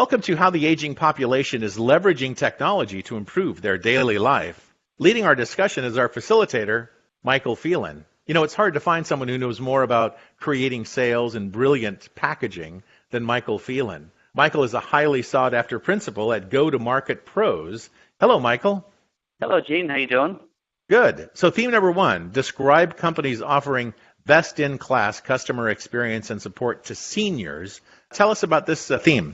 Welcome to How the Aging Population is Leveraging Technology to Improve Their Daily Life. Leading our discussion is our facilitator, Michael Phelan. It's hard to find someone who knows more about creating sales and brilliant packaging than Michael Phelan. Michael is a highly sought-after principal at Go-to-Market Pros. Hello, Michael. Hello, Gene. How you doing? Good. So theme number 1, describe companies offering best-in-class customer experience and support to seniors. Tell us about this theme.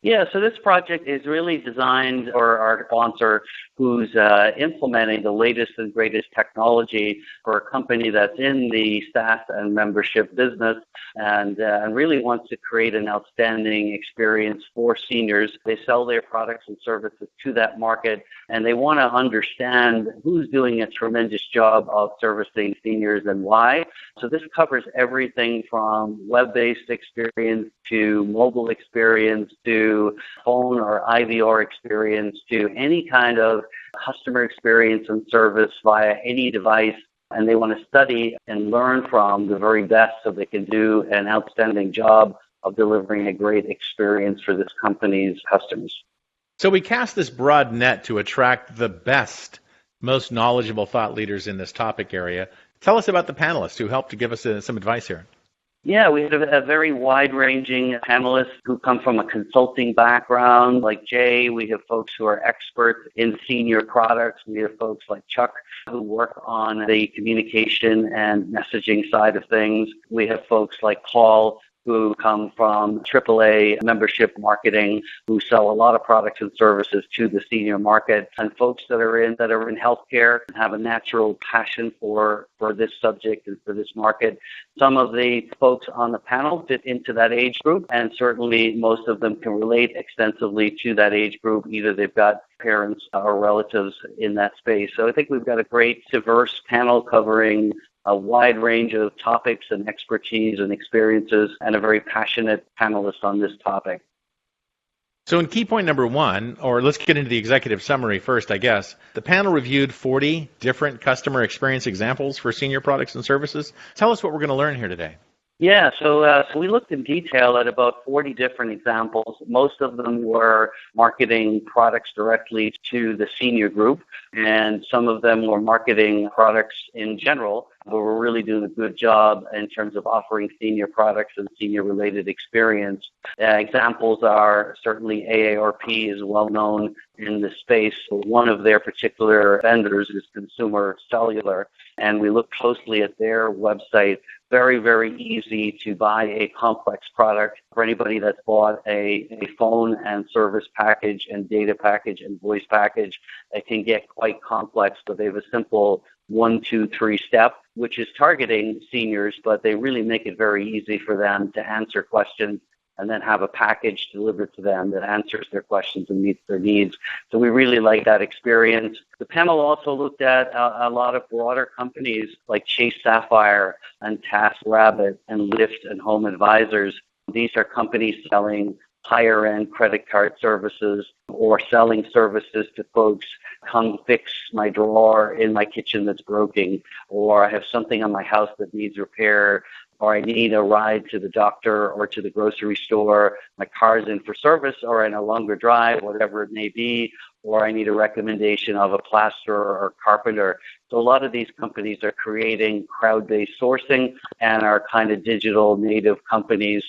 Yeah, so this project is really designed for our sponsor who's implementing the latest and greatest technology for a company that's in the SaaS and membership business and really wants to create an outstanding experience for seniors. They sell their products and services to that market, and they want to understand who's doing a tremendous job of servicing seniors and why. So this covers everything from web-based experience to mobile experience to phone or IVR experience to any kind of customer experience and service via any device. And they want to study and learn from the very best so they can do an outstanding job of delivering a great experience for this company's customers. So we cast this broad net to attract the best, most knowledgeable thought leaders in this topic area. Tell us about the panelists who helped to give us some advice here. Yeah, we had a very wide-ranging panelists who come from a consulting background, like Jay. We have folks who are experts in senior products. We have folks like Chuck who work on the communication and messaging side of things. We have folks like Paul who come from AAA membership marketing, who sell a lot of products and services to the senior market, and folks that are in healthcare and have a natural passion for this subject and for this market. Some of the folks on the panel fit into that age group, and certainly most of them can relate extensively to that age group. Either they've got parents or relatives in that space. So I think we've got a great diverse panel covering a wide range of topics and expertise and experiences, and a very passionate panelist on this topic. So in key point number 1, or let's get into the executive summary first, I guess, the panel reviewed 40 different customer experience examples for senior products and services. Tell us what we're going to learn here today. Yeah, so we looked in detail at about 40 different examples. Most of them were marketing products directly to the senior group, and some of them were marketing products in general, but we're really doing a good job in terms of offering senior products and senior-related experience. Examples are certainly AARP is well known in the space. One of their particular vendors is Consumer Cellular, and we looked closely at their website. Very, very easy to buy a complex product. For anybody that's bought a phone and service package and data package and voice package, it can get quite complex, but they have a simple 1, 2, 3 step, which is targeting seniors, but they really make it very easy for them to answer questions and then have a package delivered to them that answers their questions and meets their needs. So we really like that experience. The panel also looked at a lot of broader companies like Chase Sapphire and TaskRabbit and Lyft and Home Advisors. These are companies selling higher-end credit card services or selling services to folks. Come fix my drawer in my kitchen that's broken, or I have something on my house that needs repair, or I need a ride to the doctor or to the grocery store, my car's in for service or in a longer drive, whatever it may be, or I need a recommendation of a plasterer or carpenter. So a lot of these companies are creating crowd-based sourcing and are kind of digital native companies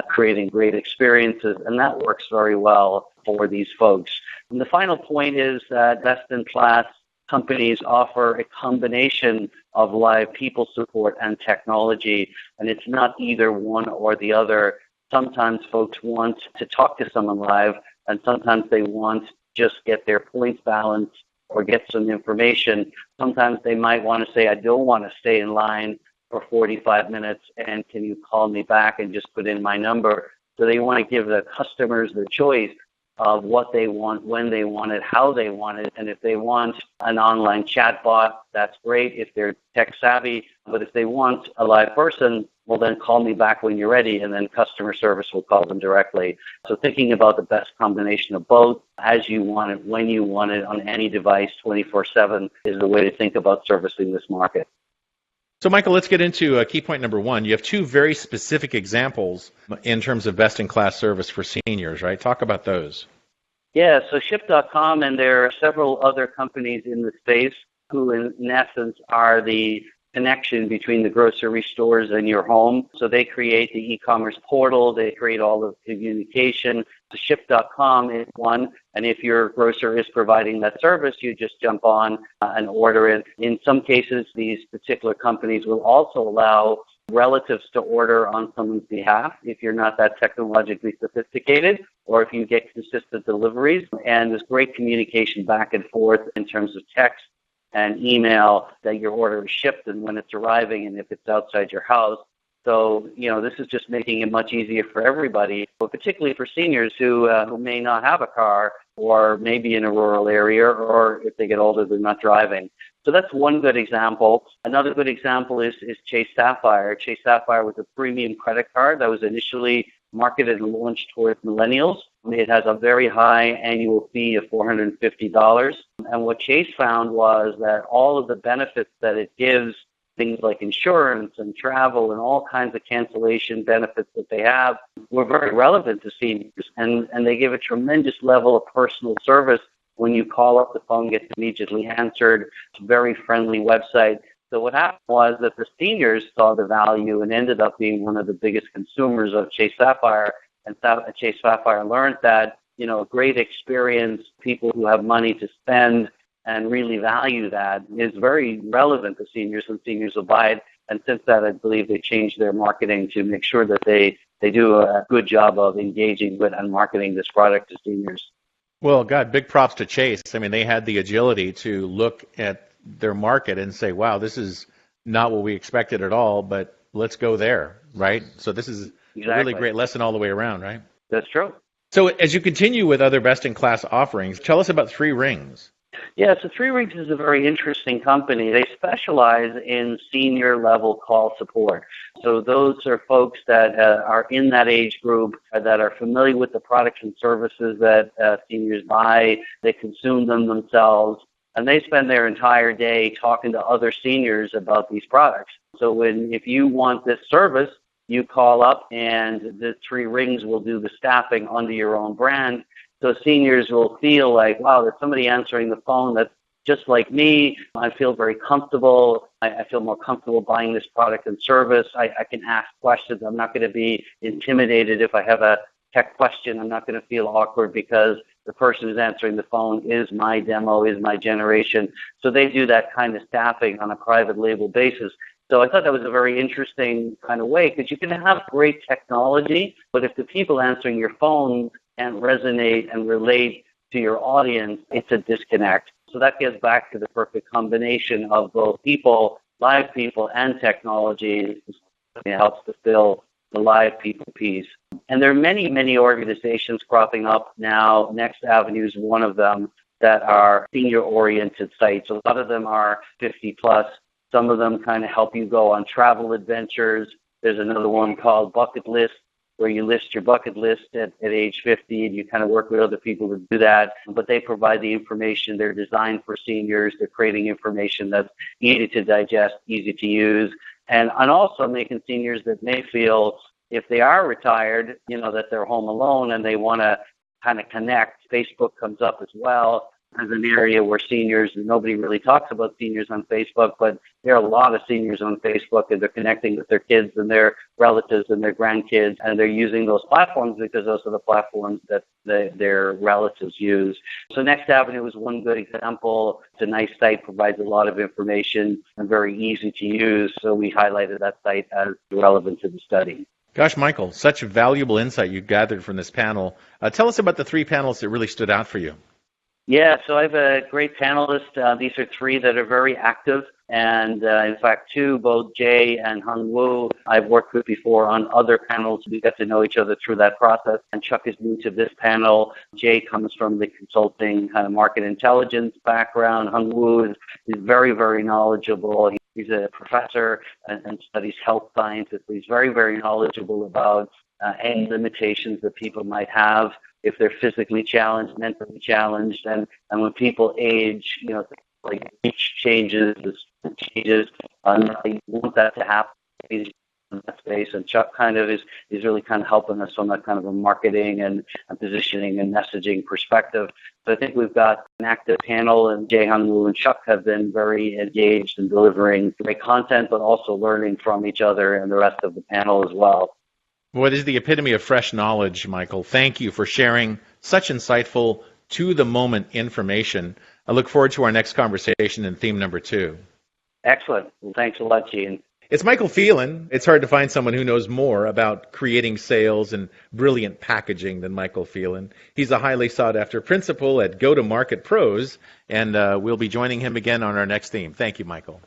creating great experiences, and that works very well for these folks. And the final point is that best-in-class companies offer a combination of live people support and technology, and it's not either one or the other. Sometimes folks want to talk to someone live, and sometimes they want to just get their points balanced or get some information. Sometimes they might want to say, I don't want to stay in line for 45 minutes, and can you call me back and just put in my number? So they want to give the customers the choice of what they want, when they want it, how they want it. And if they want an online chatbot, that's great if they're tech savvy. But if they want a live person, well, then call me back when you're ready, and then customer service will call them directly. So thinking about the best combination of both, as you want it, when you want it, on any device, 24/7, is the way to think about servicing this market. So, Michael, let's get into key point number one. You have two very specific examples in terms of best-in-class service for seniors, right? Talk about those. Yeah, so Ship.com, and there are several other companies in the space who, in essence, are the connection between the grocery stores and your home. So they create the e-commerce portal, they create all the communication. So Ship.com is one, and if your grocer is providing that service, you just jump on and order it. In some cases, these particular companies will also allow relatives to order on someone's behalf if you're not that technologically sophisticated, or if you get consistent deliveries. And there's great communication back and forth in terms of text and email that your order is shipped and when it's arriving and if it's outside your house. So, this is just making it much easier for everybody, but particularly for seniors who may not have a car or maybe in a rural area, or if they get older, they're not driving. So that's one good example. Another good example is Chase Sapphire. Chase Sapphire was a premium credit card that was initially marketed and launched towards millennials. It has a very high annual fee of $450. And what Chase found was that all of the benefits that it gives, things like insurance and travel and all kinds of cancellation benefits that they have, were very relevant to seniors. And they give a tremendous level of personal service. When you call up, the phone gets immediately answered. It's a very friendly website. So what happened was that the seniors saw the value and ended up being one of the biggest consumers of Chase Sapphire. And Chase Sapphire learned that, a great experience, people who have money to spend and really value that, is very relevant to seniors, and seniors will buy it. And since that, I believe they changed their marketing to make sure that they do a good job of engaging with and marketing this product to seniors. Well, God, big props to Chase. I mean, they had the agility to look at their market and say, wow, this is not what we expected at all, but let's go there, right? So this is a really great lesson all the way around, right? That's true. So as you continue with other best-in-class offerings, tell us about Three Rings. Yeah, so Three Rings is a very interesting company. They specialize in senior-level call support. So those are folks that are in that age group that are familiar with the products and services that seniors buy. They consume them themselves, and they spend their entire day talking to other seniors about these products. So if you want this service, you call up, and the Three Rings will do the staffing under your own brand. So seniors will feel like, wow, there's somebody answering the phone that's just like me. I feel very comfortable. I feel more comfortable buying this product and service. I can ask questions. I'm not going to be intimidated if I have a tech question. I'm not going to feel awkward because the person who's answering the phone is my demo, is my generation. So they do that kind of staffing on a private label basis. So I thought that was a very interesting kind of way, because you can have great technology, but if the people answering your phone can't resonate and relate to your audience, it's a disconnect. So that gets back to the perfect combination of both people, live people, and technology. It helps to fill the live people piece. And there are many, many organizations cropping up now. Next Avenue is one of them, that are senior-oriented sites. A lot of them are 50 plus. Some of them kind of help you go on travel adventures. There's another one called Bucket List, where you list your bucket list at age 50, and you kind of work with other people to do that. But they provide the information. They're designed for seniors. They're creating information that's easy to digest, easy to use, and also making seniors that may feel, if they are retired, that they're home alone and they want to kind of connect. Facebook comes up as well as an area where seniors, nobody really talks about seniors on Facebook, but there are a lot of seniors on Facebook, and they're connecting with their kids and their relatives and their grandkids, and they're using those platforms because those are the platforms that their relatives use. So Next Avenue is one good example. It's a nice site, provides a lot of information, and very easy to use, so we highlighted that site as relevant to the study. Gosh, Michael, such valuable insight you gathered from this panel. Tell us about the three panels that really stood out for you. Yeah, so I have a great panelist. These are three that are very active. And in fact, two, both Jay and Hung Woo, I've worked with before on other panels. We got to know each other through that process. And Chuck is new to this panel. Jay comes from the consulting kind of market intelligence background. Hung Woo is very, very knowledgeable. He's a professor and studies health sciences. He's very, very knowledgeable about any limitations that people might have if they're physically challenged, mentally challenged, and when people age, like speech changes, I want that to happen in that space, and Chuck kind of is really kind of helping us from that kind of a marketing and positioning and messaging perspective. So I think we've got an active panel, and Jay Hung and Chuck have been very engaged in delivering great content, but also learning from each other and the rest of the panel as well. What is the epitome of fresh knowledge, Michael? Thank you for sharing such insightful, to-the-moment information. I look forward to our next conversation in theme number 2. Excellent. Well, thanks a lot, Gene. It's Michael Phelan. It's hard to find someone who knows more about creating sales and brilliant packaging than Michael Phelan. He's a highly sought-after principal at Go-to-Market Pros, and we'll be joining him again on our next theme. Thank you, Michael.